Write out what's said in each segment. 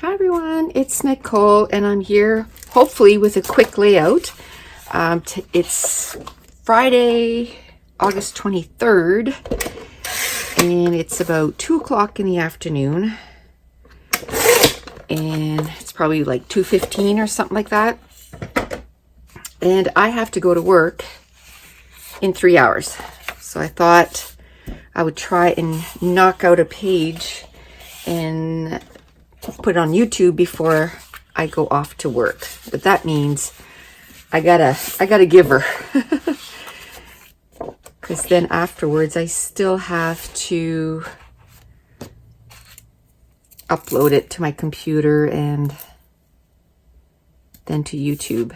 Hi everyone, it's Nicole and I'm here hopefully with a quick layout. It's Friday, August 23rd and it's about 2 o'clock in the afternoon and it's probably like 2:15 or something like that. And I have to go to work in 3 hours. So I thought I would try and knock out a page and put it on YouTube before I go off to work. But that means I gotta give her. Because then afterwards I still have to upload it to my computer and then to YouTube.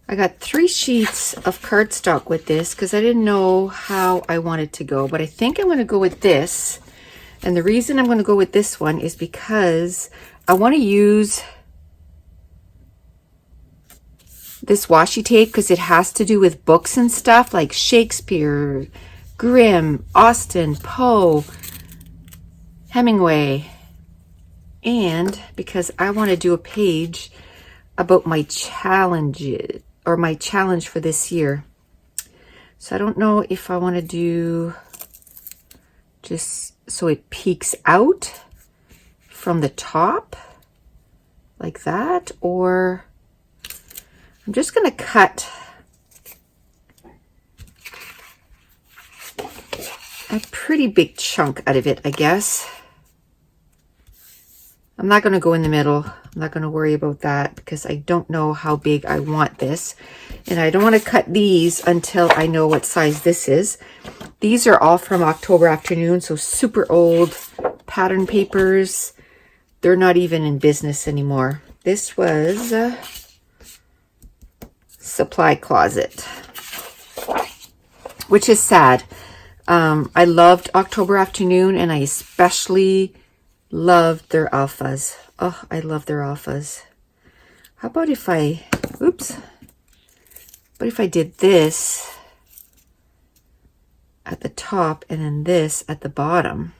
I got 3 sheets of cardstock with this because I didn't know how I wanted to go, but I think I'm going to go with this. And the reason I'm going to go with this one is because I want to use this washi tape because it has to do with books and stuff like Shakespeare, Grimm, Austen, Poe, Hemingway. And because I want to do a page about my challenges or my challenge for this year. So I don't know if I want to do just so it peeks out from the top like that, or I'm just going to cut a pretty big chunk out of it, I guess. I'm not going to go in the middle. I'm not going to worry about that because I don't know how big I want this. And I don't want to cut these until I know what size this is. These are all from October Afternoon, so super old pattern papers. They're not even in business anymore. This was Supply Closet, which is sad. I loved October Afternoon, and I especially loved their alphas. Oh, I love their alphas. How about if I, oops, but if I did this at the top and then this at the bottom?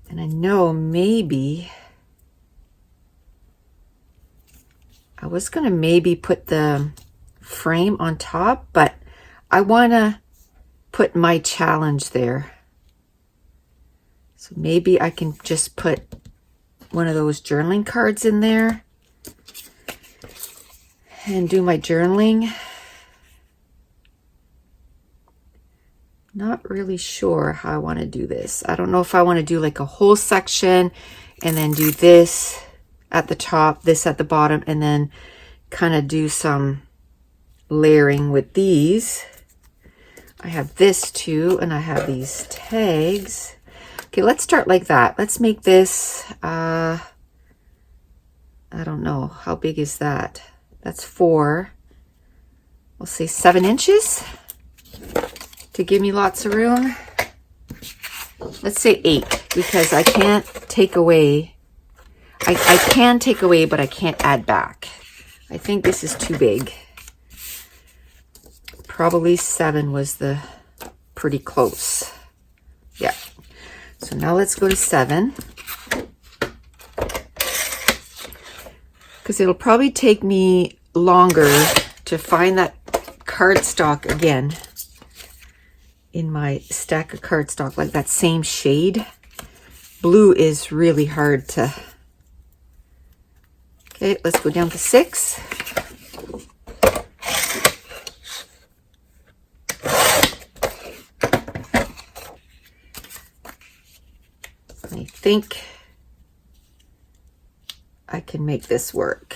And I know maybe I was going to maybe put the frame on top, but I want to put my challenge there. So maybe I can just put one of those journaling cards in there and do my journaling. Not really sure how I want to do this. I don't know if I want to do like a whole section and then do this at the top, this at the bottom, and then kind of do some layering with these. I have this too, and I have these tags. Okay, let's start like that. Let's make this, I don't know, how big is that? That's 4, we'll say 7 inches to give me lots of room. Let's say 8, because I can't take away, I can take away, but I can't add back. I think this is too big. Probably 7 was the pretty close. Yeah. So now let's go to 7. Because it'll probably take me longer to find that cardstock again in my stack of cardstock, like that same shade. Blue is really hard to... Okay, let's go down to 6. I think I can make this work.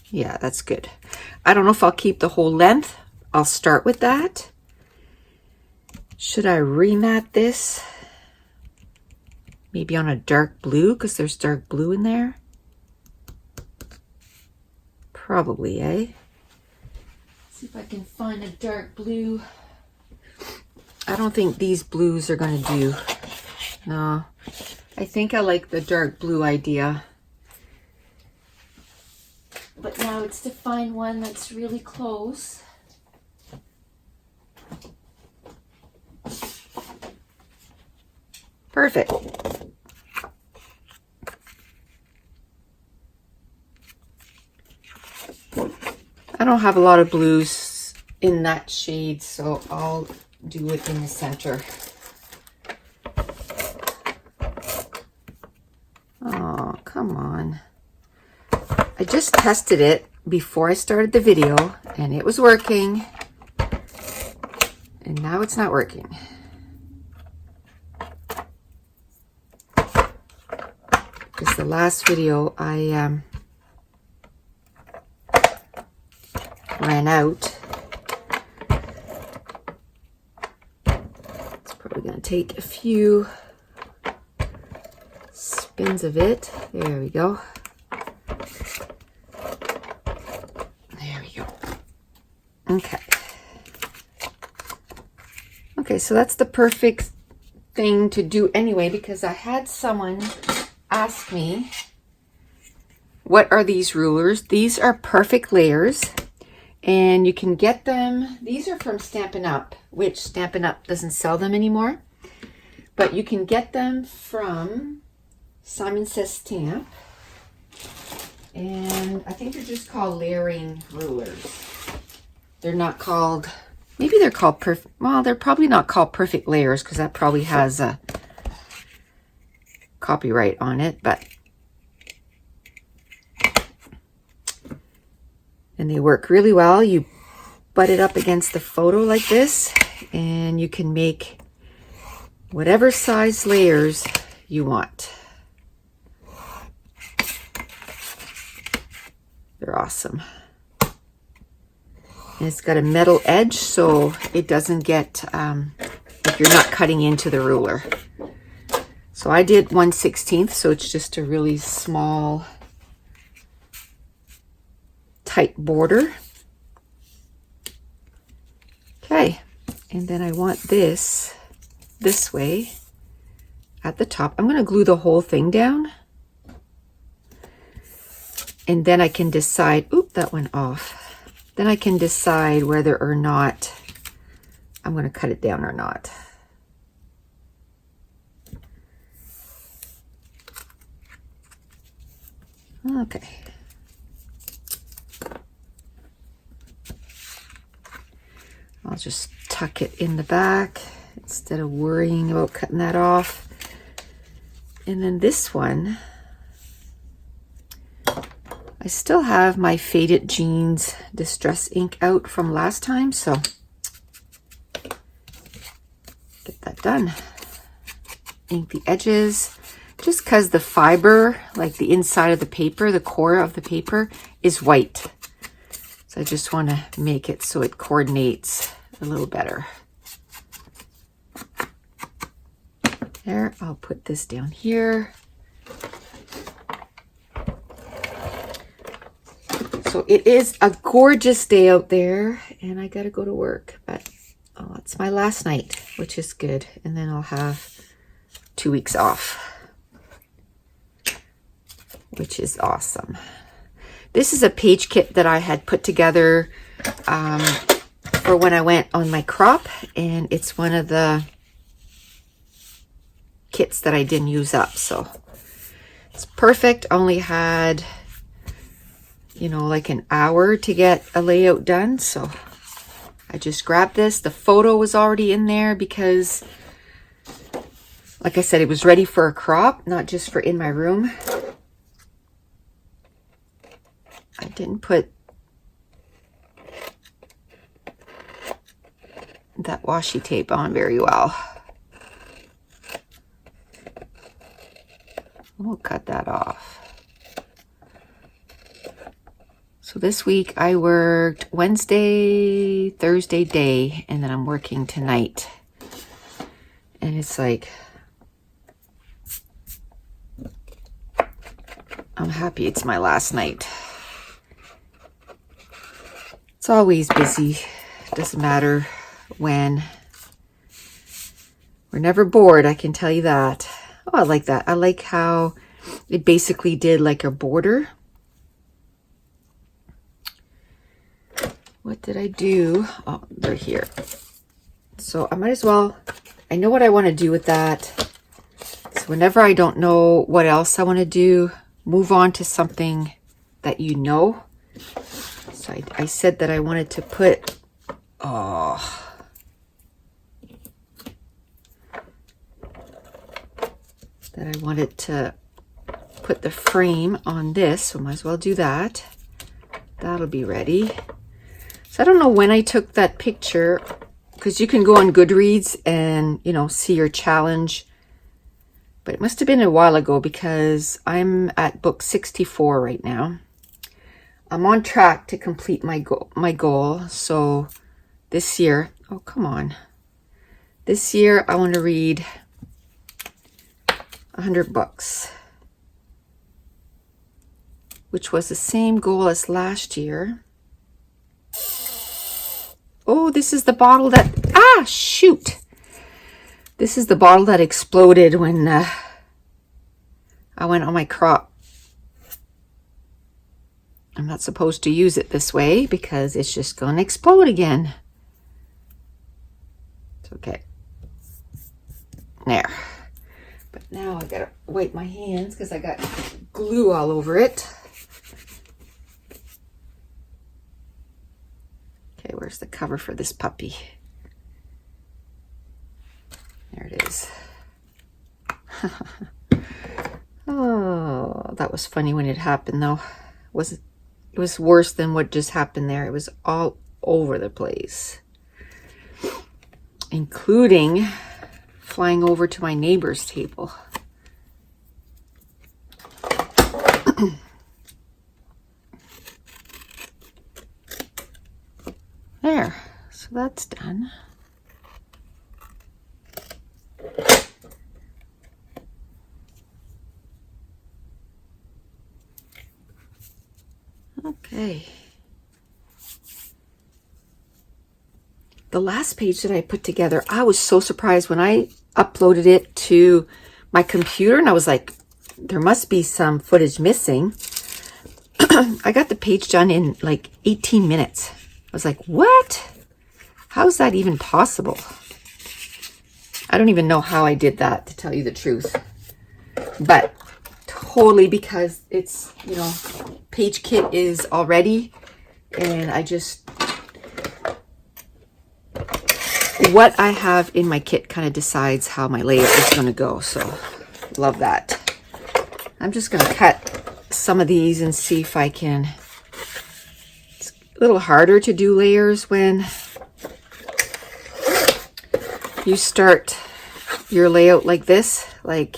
Yeah, that's good. I don't know if I'll keep the whole length. I'll start with that. Should I remat this? Maybe on a dark blue, because there's dark blue in there. Probably, eh? See if I can find a dark blue. I don't think these blues are going to do. No, I think I like the dark blue idea. But now it's to find one that's really close. Perfect. I don't have a lot of blues in that shade, so I'll do it in the center. Oh, come on. I just tested it before I started the video, and it was working. And now it's not working. Because the last video I ran out. It's probably going to take a few spins of it. There we go. There we go. Okay. Okay, so that's the perfect thing to do anyway, because I had someone ask me, what are these rulers? These are perfect layers, and you can get them. These are from Stampin' Up, which Stampin' Up doesn't sell them anymore, but you can get them from Simon Says Stamp, and I think they're just called layering rulers. They're not called, maybe they're called perfect, well, they're probably not called perfect layers because that probably has a copyright on it, but and they work really well. You butt it up against the photo like this, and you can make whatever size layers you want. They're awesome. And it's got a metal edge, so it doesn't get, like you're not cutting into the ruler. So I did 1/16, so it's just a really small, tight border. Okay, and then I want this way at the top. I'm going to glue the whole thing down. And then I can decide, oop, that went off. Then I can decide whether or not I'm going to cut it down or not. Okay. I'll just tuck it in the back instead of worrying about cutting that off. And then this one, I still have my Faded Jeans Distress ink out from last time, so get that done. Ink the edges. Just because the fiber, like the inside of the paper, the core of the paper is white. So I just want to make it so it coordinates a little better. There, I'll put this down here. So it is a gorgeous day out there, and I got to go to work, but oh, it's my last night, which is good. And then I'll have 2 weeks off, which is awesome. This is a page kit that I had put together for when I went on my crop, and it's one of the kits that I didn't use up, so it's perfect. Only had, you know, like an hour to get a layout done, so I just grabbed this. The photo was already in there because, like I said, it was ready for a crop, not just for in my room. I didn't put that washi tape on very well. We'll cut that off. So this week I worked Wednesday, Thursday day, and then I'm working tonight. And it's like, I'm happy it's my last night. It's always busy. Doesn't matter when. We're never bored, I can tell you that. Oh, I like that. I like how it basically did like a border. What did I do? Oh, they're here. So I might as well, I know what I want to do with that. So whenever I don't know what else I want to do, move on to something that you know. So I said that I wanted to put, that I wanted to put the frame on this, so might as well do that. That'll be ready. So I don't know when I took that picture, because you can go on Goodreads and, you know, see your challenge. But it must have been a while ago, because I'm at book 64 right now. I'm on track to complete my goal. So this year, oh, come on. This year, I want to read 100 books, which was the same goal as last year. Oh, this is the bottle that, shoot. This is the bottle that exploded when I went on my crop. I'm not supposed to use it this way because it's just going to explode again. It's okay. There. But now I got to wipe my hands because I got glue all over it. Okay, where's the cover for this puppy? There it is. Oh, that was funny when it happened though. It was worse than what just happened there. It was all over the place, including flying over to my neighbor's table. There, so that's done. Okay. The last page that I put together, I was so surprised when I uploaded it to my computer, and I was like, there must be some footage missing. I got the page done in like 18 minutes. I was like, what? How is that even possible? I don't even know how I did that, to tell you the truth. But totally because it's, you know, page kit is already, and I just, what I have in my kit kind of decides how my layout is going to go. So love that. I'm just going to cut some of these and see if I can. It's a little harder to do layers when you start your layout like this, like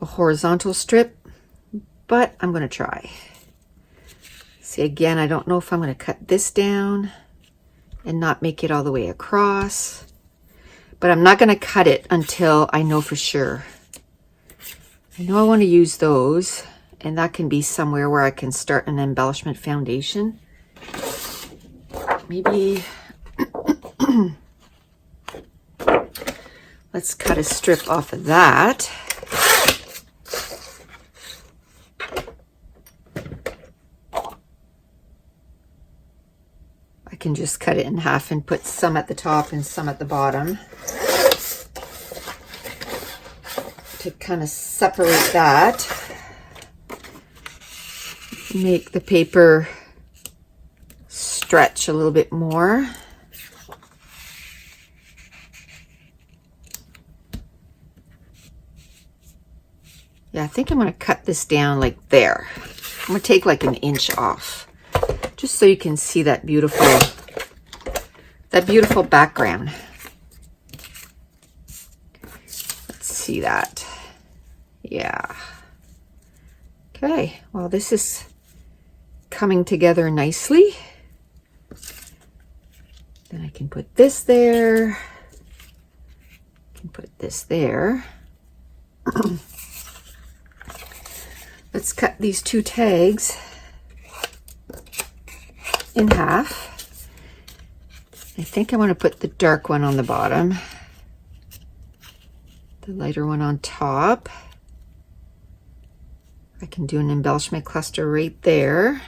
a horizontal strip, but I'm going to try. See, again, I don't know if I'm going to cut this down and not make it all the way across, but I'm not going to cut it until I know for sure. I know I want to use those, and that can be somewhere where I can start an embellishment foundation. Maybe let's cut a strip off of that. I can just cut it in half and put some at the top and some at the bottom to kind of separate that. Make the paper stretch a little bit more. Yeah, I think I'm going to cut this down like there. I'm going to take like an inch off, just so you can see that beautiful background. Let's see that. Yeah. Okay, well, this is coming together nicely. Then I can put this there. I can put this there. Let's cut these two tags in half. I think I want to put the dark one on the bottom, the lighter one on top. I can do an embellishment cluster right there.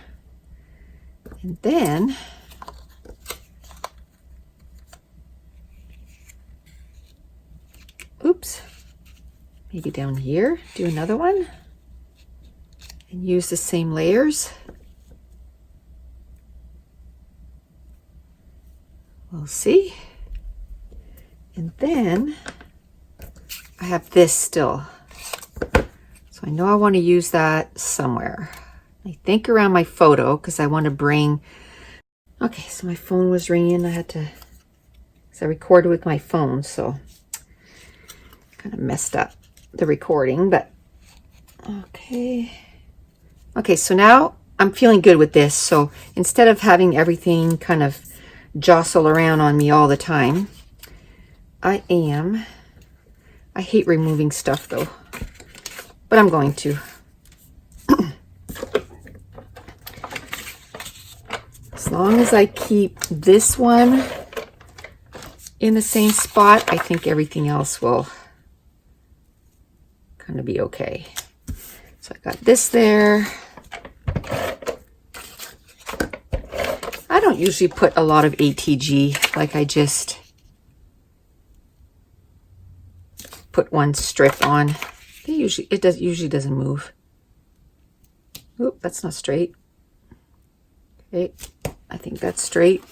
And then maybe down here, do another one and use the same layers. We'll see. And then I have this still. So I know I want to use that somewhere. I think around my photo because I want to bring, okay, so my phone was ringing. I had to, because I recorded with my phone, so kind of messed up the recording, but okay. Okay, so now I'm feeling good with this. So instead of having everything kind of jostle around on me all the time, I hate removing stuff though, but I'm going to. As long as I keep this one in the same spot, I think everything else will kind of be okay. So I got this there. I don't usually put a lot of ATG, like I just put one strip on. It usually doesn't move. Oop, that's not straight. Okay, I think that's straight.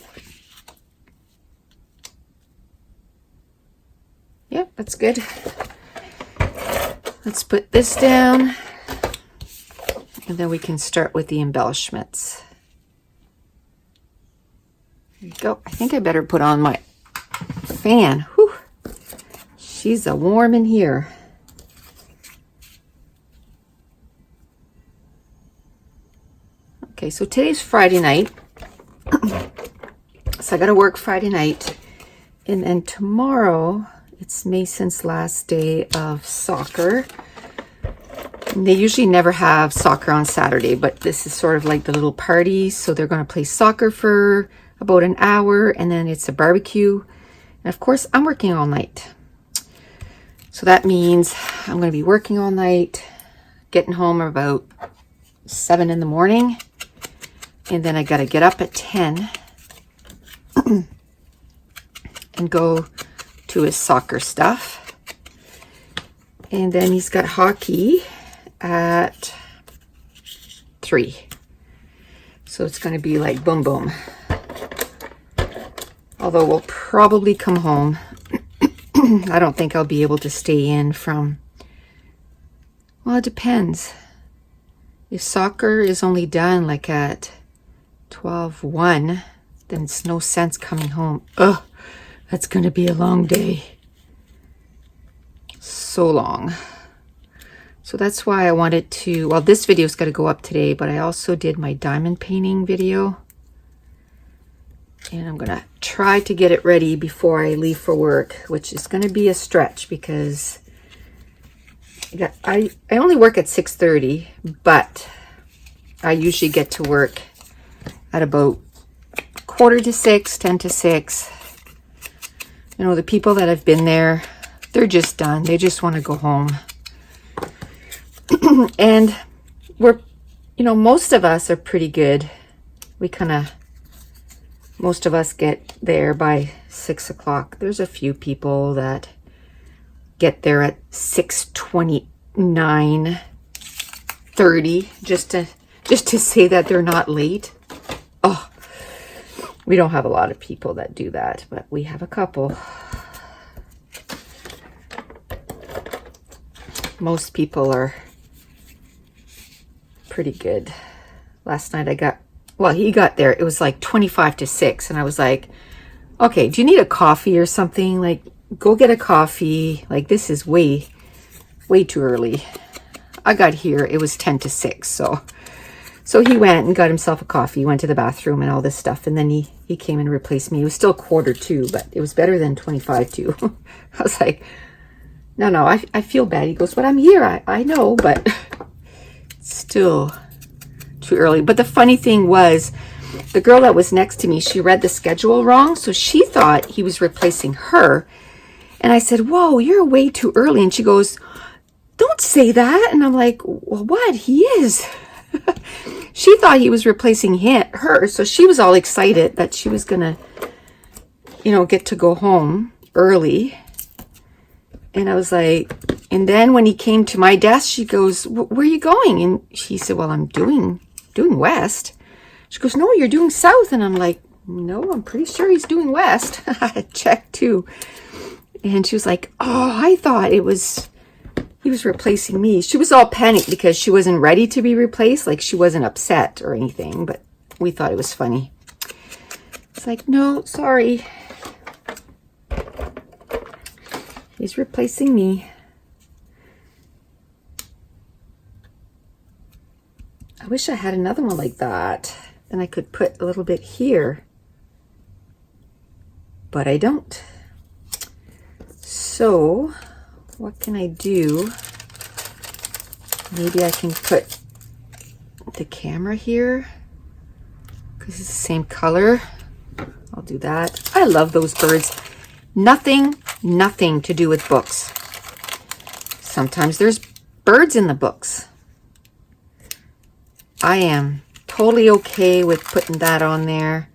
Yep, that's good. Let's put this down, and then we can start with the embellishments. There you go. I think I better put on my fan. Whew. She's a warm in here. Okay, so today's Friday night. So I got to work Friday night. And then tomorrow, it's Mason's last day of soccer. And they usually never have soccer on Saturday, but this is sort of like the little party. So they're going to play soccer for about an hour, and then it's a barbecue. And of course, I'm working all night. So that means I'm going to be working all night, getting home about 7 in the morning. And then I got to get up at 10 and go to his soccer stuff. And then he's got hockey at 3. So it's going to be like boom, boom. Although we'll probably come home. I don't think I'll be able to stay in from, well, it depends. If soccer is only done like at 12:01, then it's no sense coming home. Ugh, that's going to be a long day. So long. So that's why I wanted to, well, this video's got to go up today, but I also did my diamond painting video. And I'm going to try to get it ready before I leave for work, which is going to be a stretch because I only work at 6:30, but I usually get to work at about 5:45, 10 to 6. You know, the people that have been there, they're just done. They just want to go home. And we're, you know, most of us are pretty good. We most of us get there by 6 o'clock. There's a few people that get there at 6:29, 30, just to say that they're not late. Oh, we don't have a lot of people that do that, but we have a couple. Most people are pretty good. Last night he got there, it was like 25 to 6, and I was like, okay, do you need a coffee or something? Like, go get a coffee. Like, this is way too early. I got here, it was 10 to 6, so he went and got himself a coffee, went to the bathroom and all this stuff, and then he came and replaced me. It was still 1:45, but it was better than 25 to. I was like, no, I feel bad. He goes, but I'm here, I know, but still too early. But the funny thing was, the girl that was next to me, she read the schedule wrong, so she thought he was replacing her. And I said, whoa, you're way too early. And she goes, don't say that. And I'm like, well, what? He is. She thought he was replacing her, so she was all excited that she was gonna, you know, get to go home early. And I was like, And then when he came to my desk, she goes, where are you going? And he said, well, I'm doing west. She goes, no, you're doing south. And I'm like, no, I'm pretty sure he's doing west. I checked too. And she was like, oh, I thought he was replacing me. She was all panicked because she wasn't ready to be replaced. Like, she wasn't upset or anything, but we thought it was funny. It's like, no, sorry. He's replacing me. I wish I had another one like that. And I could put a little bit here. But I don't. So, what can I do? Maybe I can put the camera here. Because it's the same color. I'll do that. I love those birds. Nothing to do with books. Sometimes there's birds in the books. I am totally okay with putting that on there.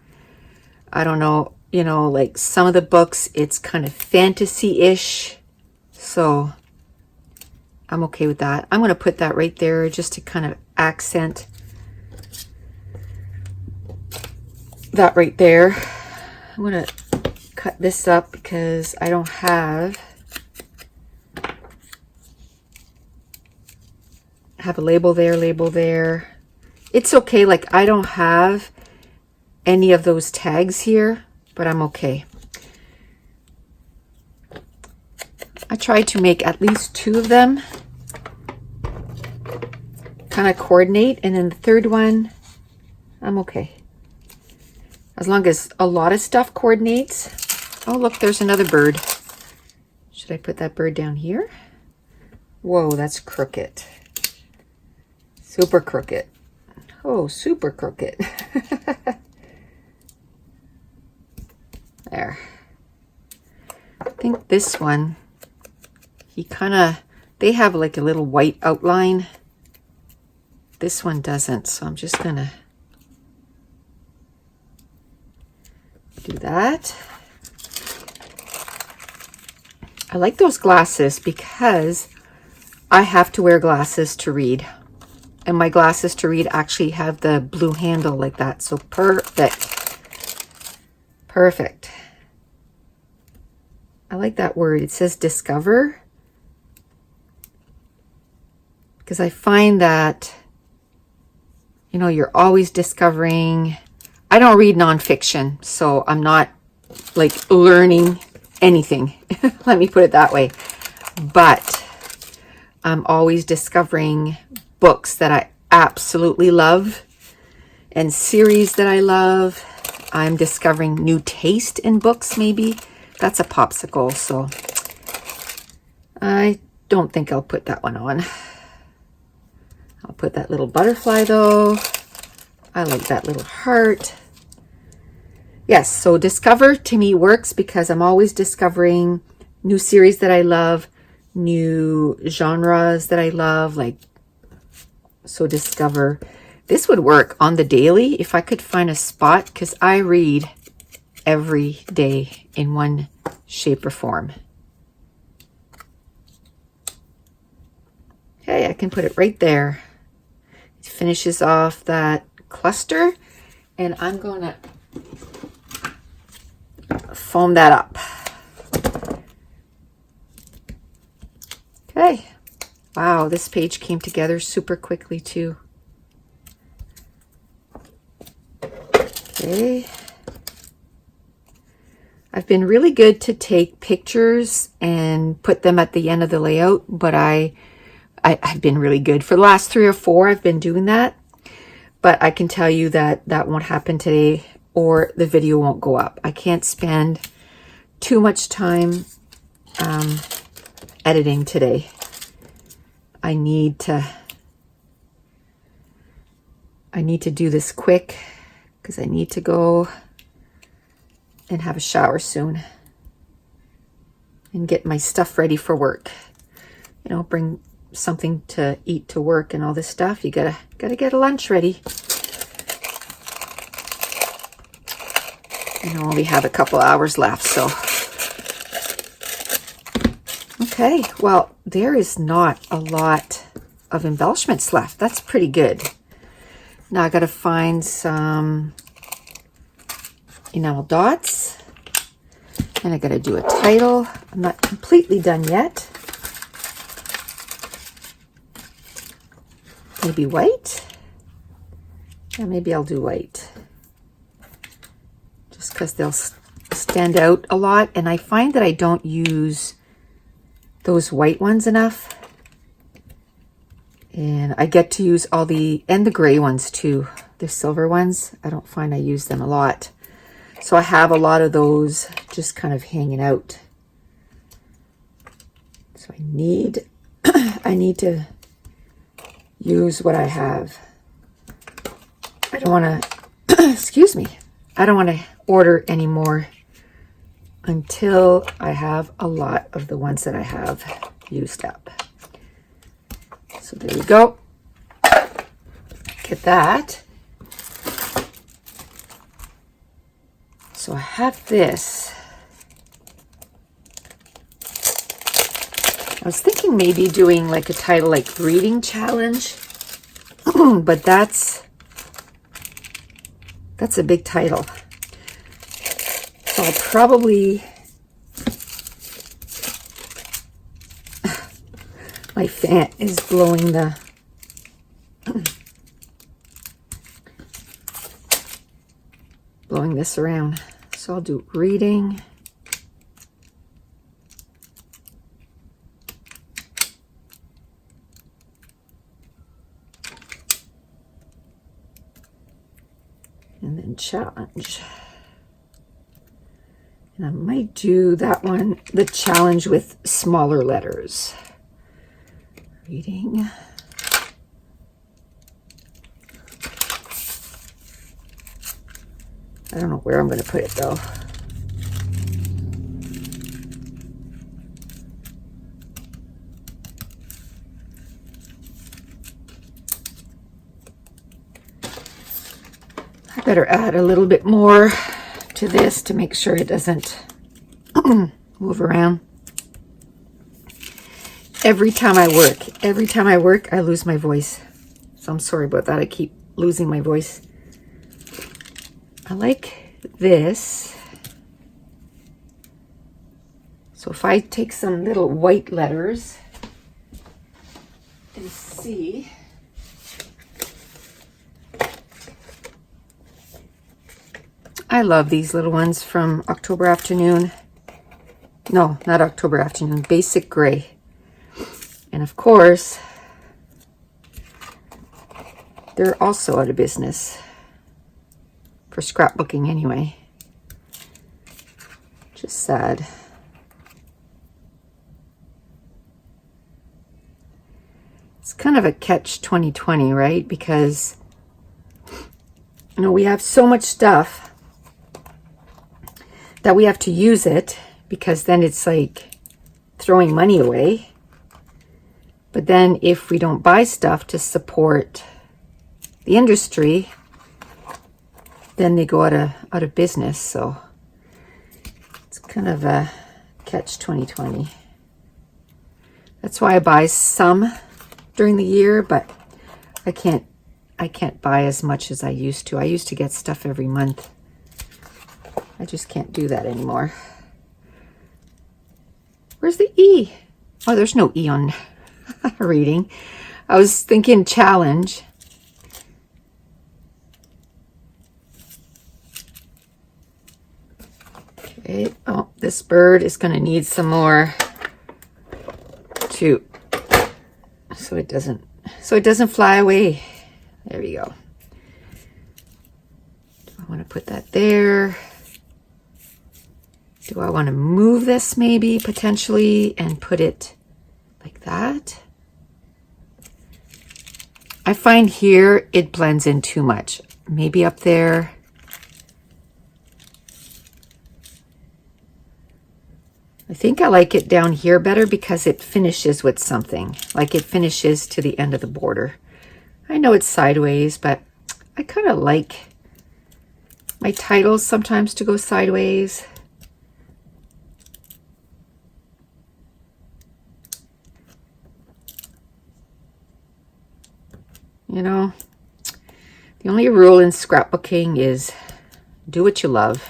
I don't know, you know, like some of the books, it's kind of fantasy-ish. So I'm okay with that. I'm going to put that right there just to kind of accent that right there. I'm going to cut this up because I don't have a label there. It's okay, like I don't have any of those tags here, but I'm okay. I tried to make at least 2 of them kind of coordinate, and then the third one, I'm okay. As long as a lot of stuff coordinates. Oh, look, there's another bird. Should I put that bird down here? Whoa, that's crooked. Super crooked. Oh, super crooked. There. I think this one, they have like a little white outline. This one doesn't, so I'm just gonna do that. I like those glasses because I have to wear glasses to read. And my glasses to read actually have the blue handle like that. So perfect. Perfect. I like that word. It says discover. Because I find that, you know, you're always discovering. I don't read nonfiction, so I'm not like learning anything. Let me put it that way. But I'm always discovering books that I absolutely love and series that I love. I'm discovering new taste in books, maybe. That's a popsicle, so I don't think I'll put that one on. I'll put that little butterfly though. I like that little heart. Yes, so discover to me works because I'm always discovering new series that I love, new genres that I love, like, so discover. This would work on the daily if I could find a spot, because I read every day in one shape or form. Okay, I can put it right there. It finishes off that cluster, and I'm going to foam that up. Okay. Wow, this page came together super quickly too. Okay. I've been really good to take pictures and put them at the end of the layout, but I've been really good. For the last 3 or 4, I've been doing that. But I can tell you that that won't happen today, or the video won't go up. I can't spend too much time editing today. I need to do this quick because I need to go and have a shower soon and get my stuff ready for work. You know, bring something to eat to work and all this stuff. You gotta get a lunch ready. And I only have a couple hours left, so Okay, well, there is not a lot of embellishments left. That's pretty good. Now I got to find some enamel dots, and I got to do a title. I'm not completely done yet. Maybe white. Yeah, maybe I'll do white, just because they'll stand out a lot, and I find that I don't use those white ones enough, and I get to use all the gray ones too. The silver ones, I don't find I use them a lot, so I have a lot of those just kind of hanging out. So I need to use what I have. I don't want to excuse me, I don't want to order any more until I have a lot of the ones that I have used up. So there you go. Get that. So I have this. I was thinking maybe doing like a title like reading challenge, but that's a big title. So I'll probably, my fan is blowing blowing this around. So I'll do reading. And then challenge. And I might do that one, the challenge with smaller letters. Reading. I don't know where I'm going to put it though. I better add a little bit more to this to make sure it doesn't move around. Every time I work, I lose my voice. So I'm sorry about that. I keep losing my voice. I like this. So if I take some little white letters and see, I love these little ones from October Afternoon. No, not October Afternoon, Basic Gray. And of course, they're also out of business for scrapbooking anyway. Just sad. It's kind of a catch 2020, right? Because, you know, we have so much stuff that we have to use it, because then it's like throwing money away. But then if we don't buy stuff to support the industry, then they go out of business. So it's kind of a catch 2020. That's why I buy some during the year, but I can't buy as much as I used to. I used to get stuff every month. I just can't do that anymore. Where's the E? Oh, there's no E on reading. I was thinking challenge. Okay. Oh, this bird is going to need some more too, so it doesn't fly away. There we go. Do I want to put that there? Do I want to move this maybe potentially and put it like that? I find here it blends in too much. Maybe up there. I think I like it down here better because it finishes with something. Like it finishes to the end of the border. I know it's sideways, but I kind of like my titles sometimes to go sideways. you know, the only rule in scrapbooking is do what you love.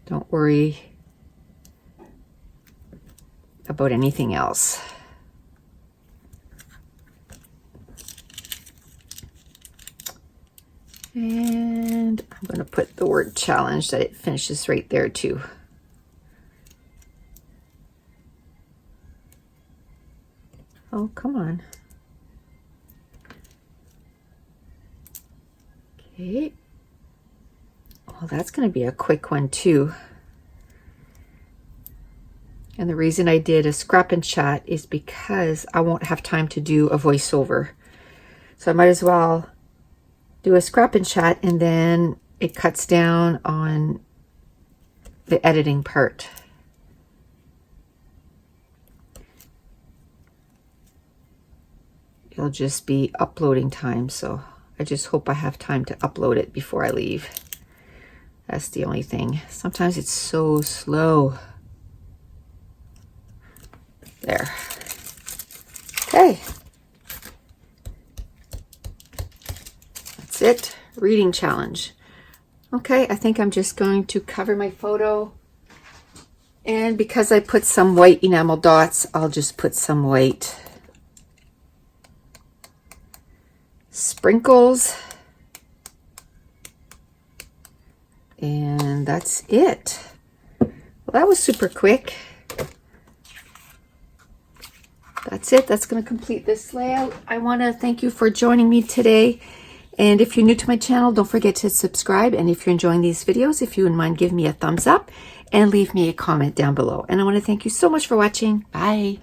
Don't worry about anything else. And I'm going to put the word challenge that it finishes right there too. Oh, come on. Okay. Well, that's going to be a quick one too. And the reason I did a scrap and chat is because I won't have time to do a voiceover. So I might as well do a scrap and chat, and then it cuts down on the editing part. It'll just be uploading time, so I just hope I have time to upload it before I leave. That's the only thing. Sometimes it's so slow. There. Okay. That's it. Reading challenge. Okay, I think I'm just going to cover my photo. And because I put some white enamel dots, I'll just put some white sprinkles. And that's it. Well, that was super quick. That's it. That's going to complete this layout. I want to thank you for joining me today. And if you're new to my channel, don't forget to subscribe. And if you're enjoying these videos, if you wouldn't mind, give me a thumbs up and leave me a comment down below. And I want to thank you so much for watching. Bye.